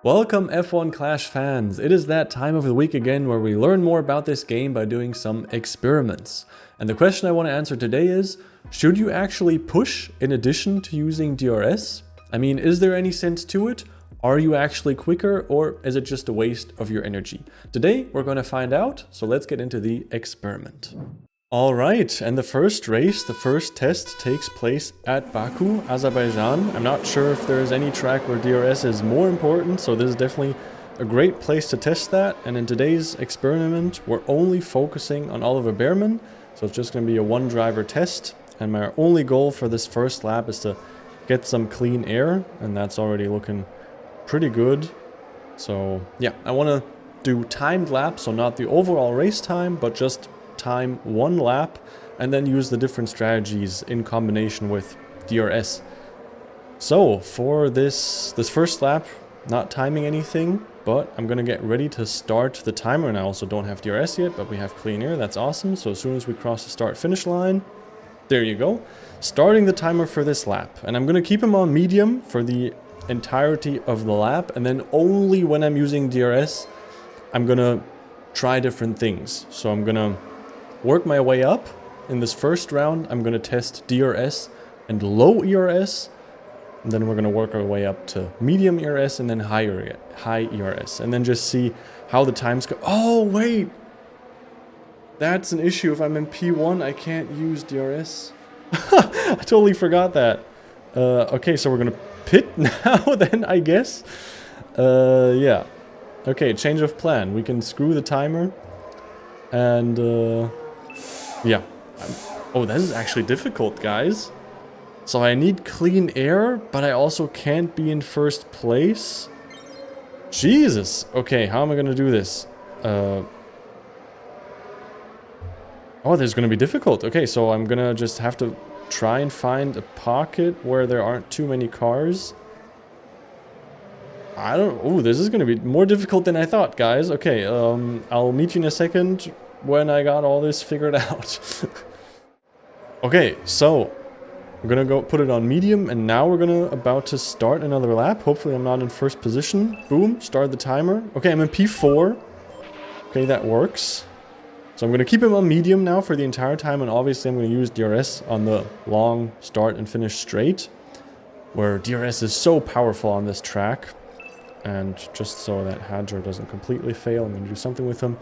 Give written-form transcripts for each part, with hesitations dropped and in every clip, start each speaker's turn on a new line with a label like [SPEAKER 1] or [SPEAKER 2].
[SPEAKER 1] Welcome F1 Clash fans, it is that time of the week again where we learn more about this game by doing some experiments. And the question I want to answer today is, should you actually push in addition to using DRS? I mean, is there any sense to it? Are you actually quicker, or is it just a waste of your energy? Today we're going to find out, so let's get into the experiment. Alright, and the first race, the first test takes place at Baku, Azerbaijan. I'm not sure if there's any track where DRS is more important, so this is definitely a great place to test that. And in today's experiment, we're only focusing on Oliver Bearman, so it's just going to be a one-driver test. And my only goal for this first lap is to get some clean air, and that's already looking pretty good. So yeah, I want to do timed laps, so not the overall race time, but just time one lap and then use the different strategies in combination with DRS. So for this first lap, not timing anything, but I'm gonna get ready to start the timer. And I also don't have DRS yet, but we have clean air. That's awesome. So as soon as we cross the start finish line, there you go, starting the timer for this lap. And I'm gonna keep him on medium for the entirety of the lap, and then only when I'm using DRS I'm gonna try different things. So I'm gonna work my way up. In this first round, I'm going to test DRS and low ERS. And then we're going to work our way up to medium ERS and then high ERS. And then just see how the times go. Oh, wait! That's an issue. If I'm in P1, I can't use DRS. I totally forgot that. Okay, so we're going to pit now then, I guess. Yeah. Okay, change of plan. We can screw the timer. And, yeah. Oh, this is actually difficult, guys. So I need clean air, but I also can't be in first place. Jesus. Okay, how am I gonna do this? Oh, this is gonna be difficult. Okay, so I'm gonna just have to try and find a pocket where there aren't too many cars. I don't... Oh, this is gonna be more difficult than I thought, guys. Okay, I'll meet you in a second when I got all this figured out. Okay, so I'm gonna go put it on medium, and now we're about to start another lap. Hopefully I'm not in first position. Boom, start the timer. Okay, I'm in P4. Okay, that works. So I'm gonna keep him on medium now for the entire time, and obviously I'm gonna use DRS on the long start and finish straight, where DRS is so powerful on this track. And just so that Hadjar doesn't completely fail, I'm gonna do something with him.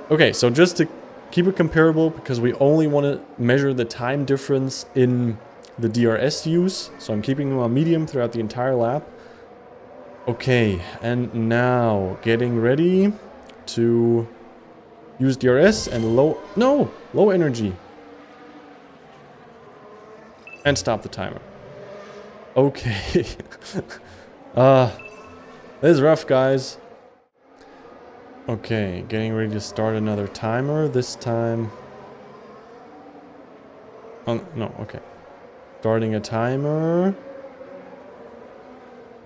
[SPEAKER 1] Okay, so just to keep it comparable, because we only want to measure the time difference in the DRS use, so I'm keeping them on medium throughout the entire lap. Okay, and now getting ready to use DRS and low energy. And stop the timer. Okay. This is rough, guys. Okay, getting ready to start another timer. This time... Oh, no, okay. Starting a timer.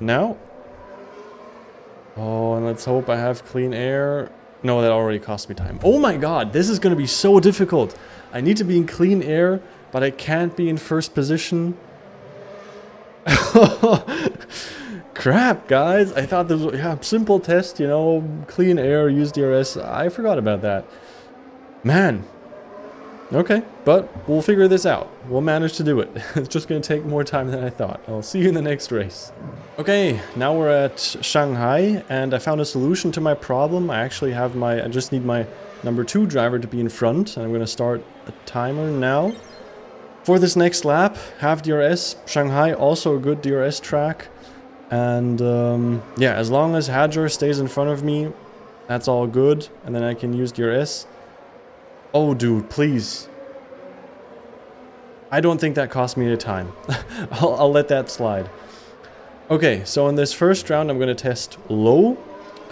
[SPEAKER 1] Now. Oh, and let's hope I have clean air. No, that already cost me time. Oh my god, this is going to be so difficult. I need to be in clean air, but I can't be in first position. Crap, guys. I thought this was a simple test, you know, clean air, use DRS. I forgot about that. Man. Okay, but we'll figure this out. We'll manage to do it. It's just going to take more time than I thought. I'll see you in the next race. Okay, now we're at Shanghai, and I found a solution to my problem. I just need my number 2 driver to be in front, and I'm going to start a timer now. For this next lap, have DRS. Shanghai, also a good DRS track. And yeah, as long as Hadjar stays in front of me, that's all good. And then I can use DRS. Oh, dude, please. I don't think that cost me any time. I'll let that slide. Okay, so in this first round, I'm going to test low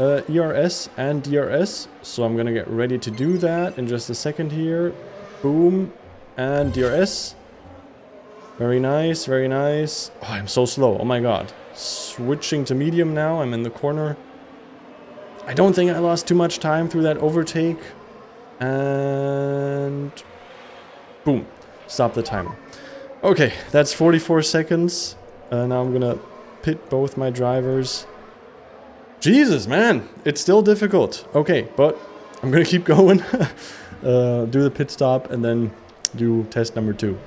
[SPEAKER 1] ERS and DRS. So I'm going to get ready to do that in just a second here. Boom. And DRS. Very nice, very nice. Oh, I'm so slow. Oh my god. Switching to medium now. I'm in the corner. I don't think I lost too much time through that overtake. And... boom. Stop the timer. Okay, that's 44 seconds. Now I'm gonna pit both my drivers. Jesus, man, it's still difficult. Okay, but I'm gonna keep going. Do the pit stop and then do test number 2.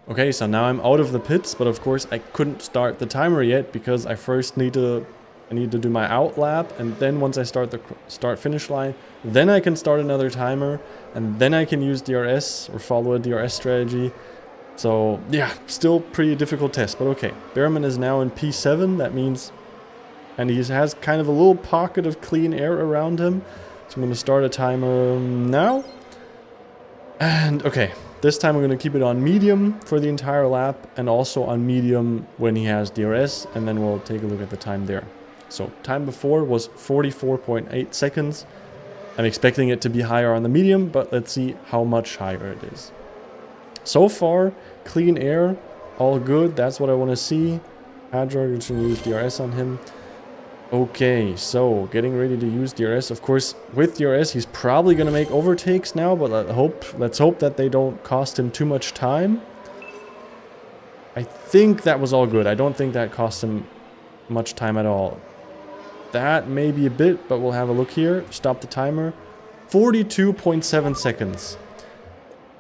[SPEAKER 1] Okay, so now I'm out of the pits, but of course I couldn't start the timer yet because I first need to do my out lap, and then once I start the start finish line, then I can start another timer, and then I can use DRS or follow a DRS strategy. So yeah, still pretty difficult test, but okay. Behrman is now in P7, that means, and he has kind of a little pocket of clean air around him. So I'm going to start a timer now. And okay, this time I'm going to keep it on medium for the entire lap, and also on medium when he has DRS, and then we'll take a look at the time there. So time before was 44.8 seconds. I'm expecting it to be higher on the medium, but let's see how much higher it is. So far, clean air, all good, that's what I want to see. Hadra, you can use DRS on him. Okay, so getting ready to use DRS. Of course, with DRS, he's probably going to make overtakes now, but let's hope that they don't cost him too much time. I think that was all good. I don't think that cost him much time at all. That may be a bit, but we'll have a look here. Stop the timer. 42.7 seconds.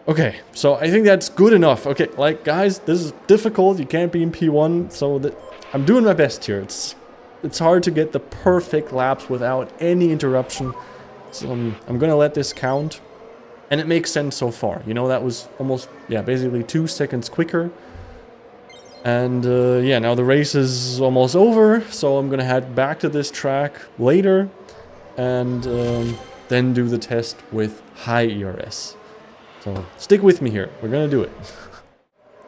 [SPEAKER 1] Okay, so I think that's good enough. Okay, like, guys, this is difficult. You can't be in P1, so I'm doing my best here. It's hard to get the perfect laps without any interruption. So I'm gonna let this count. And it makes sense so far. You know, that was almost, yeah, basically 2 seconds quicker. And yeah, now the race is almost over. So I'm gonna head back to this track later. And then do the test with high ERS. So stick with me here. We're gonna do it.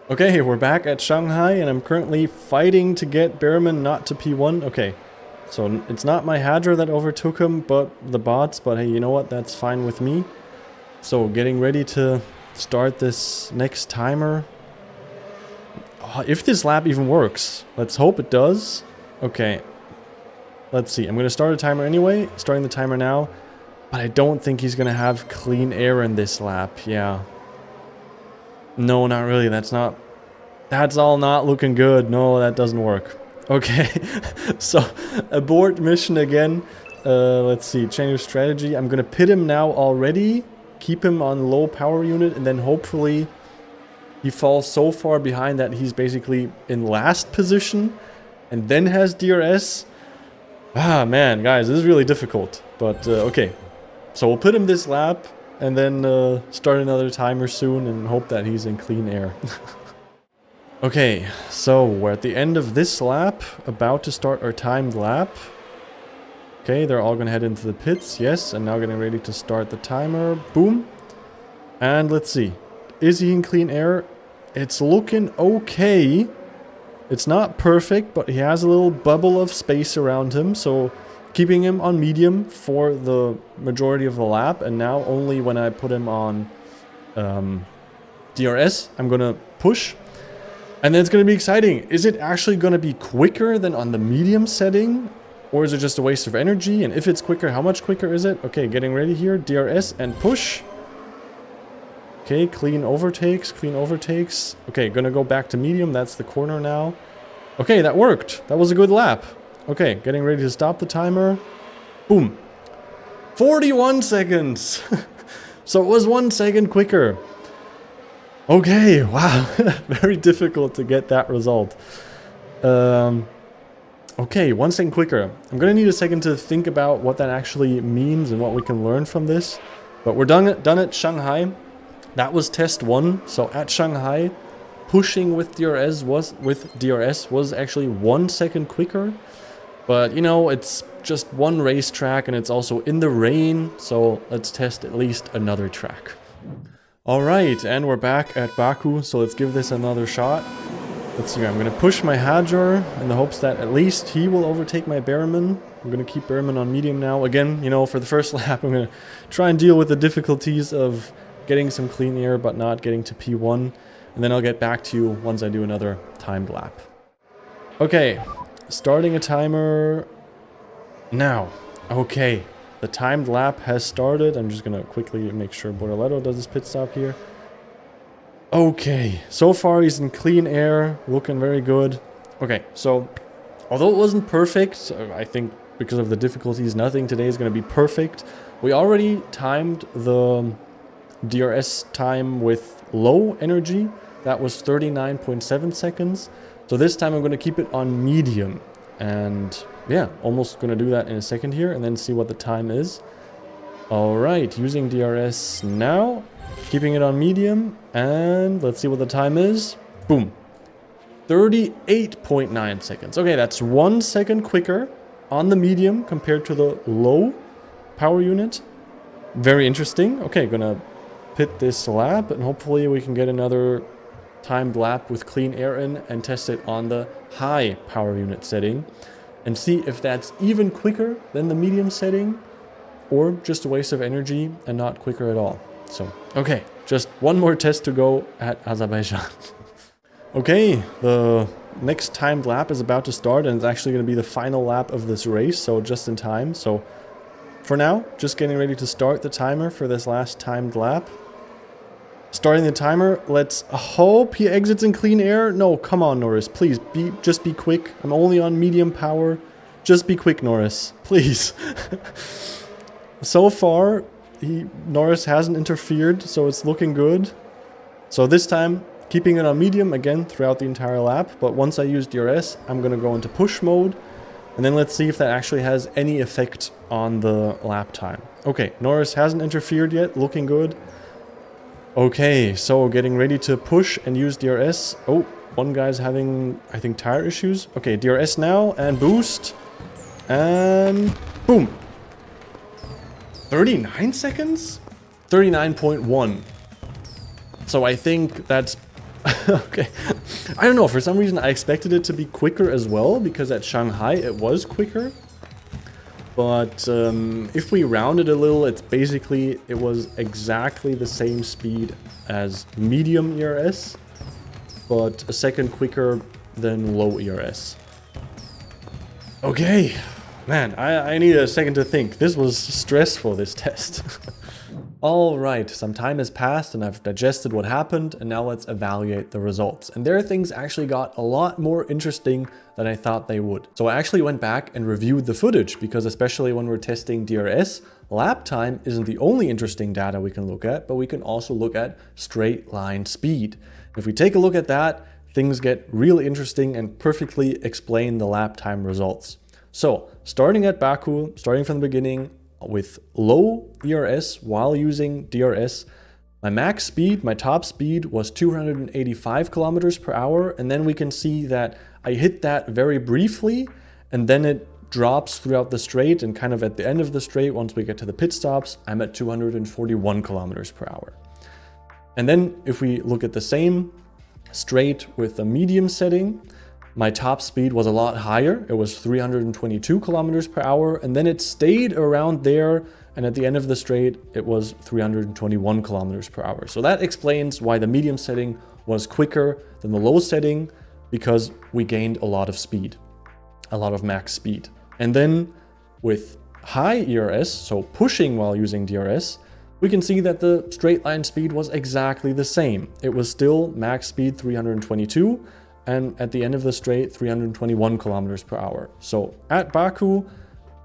[SPEAKER 1] Okay, we're back at Shanghai, and I'm currently fighting to get Behrman not to P1. Okay, so it's not my Hadra that overtook him, but the bots. But hey, you know what? That's fine with me. So getting ready to start this next timer. Oh, if this lap even works. Let's hope it does. Okay, let's see. I'm going to start a timer anyway. Starting the timer now. But I don't think he's going to have clean air in this lap. Yeah. No, not really. That's all not looking good. No, that doesn't work. Okay, so abort mission again. Let's see, change of strategy. I'm gonna pit him now already, keep him on low power unit, and then hopefully he falls so far behind that he's basically in last position and then has DRS. Ah, man, guys, this is really difficult. But okay, so we'll pit him this lap, and then start another timer soon and hope that he's in clean air. Okay, so we're at the end of this lap, about to start our timed lap. Okay, they're all gonna head into the pits, yes, and now getting ready to start the timer. Boom. And let's see. Is he in clean air? It's looking okay. It's not perfect, but he has a little bubble of space around him, so keeping him on medium for the majority of the lap, and now only when I put him on DRS, I'm gonna push. And then it's gonna be exciting. Is it actually gonna be quicker than on the medium setting? Or is it just a waste of energy? And if it's quicker, how much quicker is it? Okay, getting ready here, DRS and push. Okay, clean overtakes, clean overtakes. Okay, gonna go back to medium, that's the corner now. Okay, that worked. That was a good lap. Okay, getting ready to stop the timer. Boom. 41 seconds. So it was 1 second quicker. Okay, wow. Very difficult to get that result. Okay, 1 second quicker. I'm gonna need a second to think about what that actually means and what we can learn from this. But we're done at Shanghai. That was test 1. So at Shanghai, pushing with DRS was actually 1 second quicker. But, you know, it's just one racetrack and it's also in the rain, so let's test at least another track. Alright, and we're back at Baku, so let's give this another shot. Let's see, I'm going to push my Hadjar in the hopes that at least he will overtake my Behrman. I'm going to keep Behrman on medium now. Again, you know, for the first lap, I'm going to try and deal with the difficulties of getting some clean air but not getting to P1. And then I'll get back to you once I do another timed lap. Okay. Starting a timer now. Okay, the timed lap has started. I'm just gonna quickly make sure Bortoletto does his pit stop here. Okay, so far he's in clean air, looking very good. Okay, so although it wasn't perfect, I think because of the difficulties. Nothing today is going to be perfect. We already timed the DRS time with low energy. That was 39.7 seconds. So this time I'm going to keep it on medium. And yeah, almost going to do that in a second here and then see what the time is. All right, using DRS now, keeping it on medium, and let's see what the time is. Boom. 38.9 seconds. Okay, that's 1 second quicker on the medium compared to the low power unit. Very interesting. Okay, gonna pit this lap and hopefully we can get another timed lap with clean air in and test it on the high power unit setting and see if that's even quicker than the medium setting or just a waste of energy and not quicker at all. So, okay, just one more test to go at Azerbaijan. Okay, the next timed lap is about to start and it's actually going to be the final lap of this race, so just in time. So for now, just getting ready to start the timer for this last timed lap. Starting the timer, let's hope he exits in clean air. No, come on Norris, please, just be quick. I'm only on medium power. Just be quick, Norris, please. So far, Norris hasn't interfered, so it's looking good. So this time, keeping it on medium again throughout the entire lap, but once I use DRS, I'm going to go into push mode, and then let's see if that actually has any effect on the lap time. Okay, Norris hasn't interfered yet, looking good. Okay, so getting ready to push and use DRS. Oh, one guy's having, I think, tire issues. Okay, DRS now, and boost, and boom. 39 seconds? 39.1. So I think that's okay. I don't know, for some reason I expected it to be quicker as well, because at Shanghai it was quicker. But if we round it a little, it's basically, it was exactly the same speed as medium ERS, but a second quicker than low ERS. Okay, man, I need a second to think. This was stressful, this test. Alright, some time has passed and I've digested what happened, and now let's evaluate the results. And there things actually got a lot more interesting than I thought they would. So I actually went back and reviewed the footage, because especially when we're testing DRS, lap time isn't the only interesting data we can look at, but we can also look at straight line speed. If we take a look at that, things get really interesting and perfectly explain the lap time results. So starting at Baku, starting from the beginning, with low ERS while using DRS, my max speed, my top speed was 285 kilometers per hour. And then we can see that I hit that very briefly and then it drops throughout the straight, and kind of at the end of the straight, once we get to the pit stops, I'm at 241 kilometers per hour. And then if we look at the same straight with the medium setting, my top speed was a lot higher. It was 322 kilometers per hour, and then it stayed around there, and at the end of the straight, it was 321 kilometers per hour. So that explains why the medium setting was quicker than the low setting, because we gained a lot of speed, a lot of max speed. And then with high ERS, so pushing while using DRS, we can see that the straight line speed was exactly the same. It was still max speed 322, and at the end of the straight, 321 kilometers per hour. So at Baku,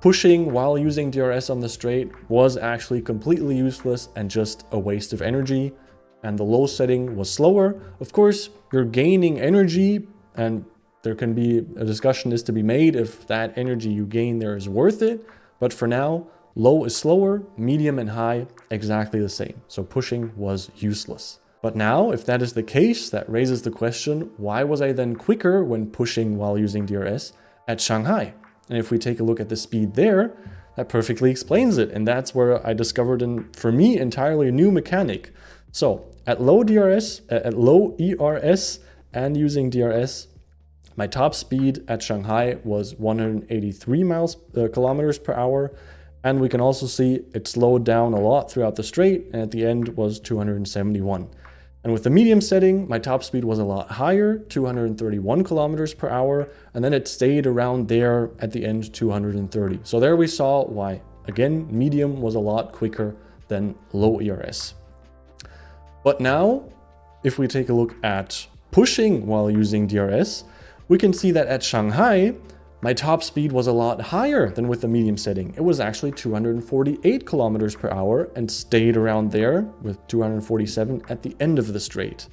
[SPEAKER 1] pushing while using DRS on the straight was actually completely useless and just a waste of energy. And the low setting was slower. Of course, you're gaining energy, and there can be a discussion is to be made if that energy you gain there is worth it. But for now, low is slower, medium and high, exactly the same. So pushing was useless. But now, if that is the case, that raises the question, why was I then quicker when pushing while using DRS at Shanghai? And if we take a look at the speed there, that perfectly explains it. And that's where I discovered, for me, entirely new mechanic. So at low ERS and using DRS, my top speed at Shanghai was 183 kilometers per hour. And we can also see it slowed down a lot throughout the straight, and at the end was 271. And with the medium setting, my top speed was a lot higher, 231 kilometers per hour, and then it stayed around there at the end, 230. So there we saw why, again, medium was a lot quicker than low ERS. But now, if we take a look at pushing while using DRS, we can see that at Shanghai, My top speed was a lot higher than with the medium setting. It was actually 248 kilometers per hour and stayed around there with 247 at the end of the straight.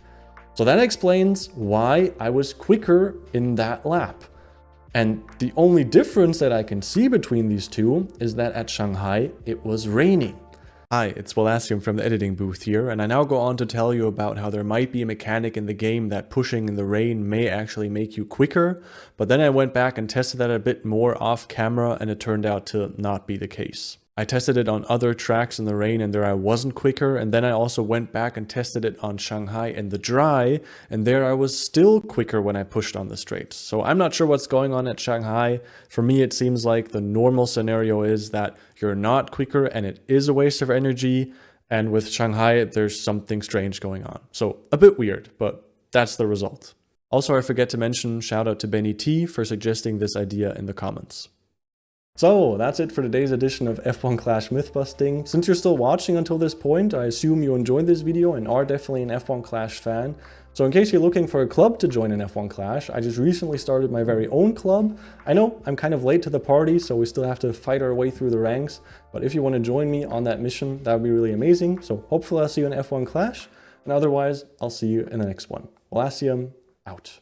[SPEAKER 1] So that explains why I was quicker in that lap. And the only difference that I can see between these two is that at Shanghai, it was raining. Hi, it's Wellasium from the editing booth here, and I now go on to tell you about how there might be a mechanic in the game that pushing in the rain may actually make you quicker, but then I went back and tested that a bit more off camera and it turned out to not be the case. I tested it on other tracks in the rain and there I wasn't quicker, and then I also went back and tested it on Shanghai in the dry, and there I was still quicker when I pushed on the straights. So I'm not sure what's going on at Shanghai. For me, it seems like the normal scenario is that you're not quicker and it is a waste of energy, and with Shanghai, there's something strange going on. So a bit weird, but that's the result. Also, I forget to mention, shout out to Benny T for suggesting this idea in the comments. So that's it for today's edition of F1 Clash Mythbusting. Since you're still watching until this point, I assume you enjoyed this video and are definitely an F1 Clash fan. So in case you're looking for a club to join in F1 Clash, I just recently started my very own club. I know I'm kind of late to the party, so we still have to fight our way through the ranks. But if you want to join me on that mission, that would be really amazing. So hopefully I'll see you in F1 Clash. And otherwise, I'll see you in the next one. Wellasium, out.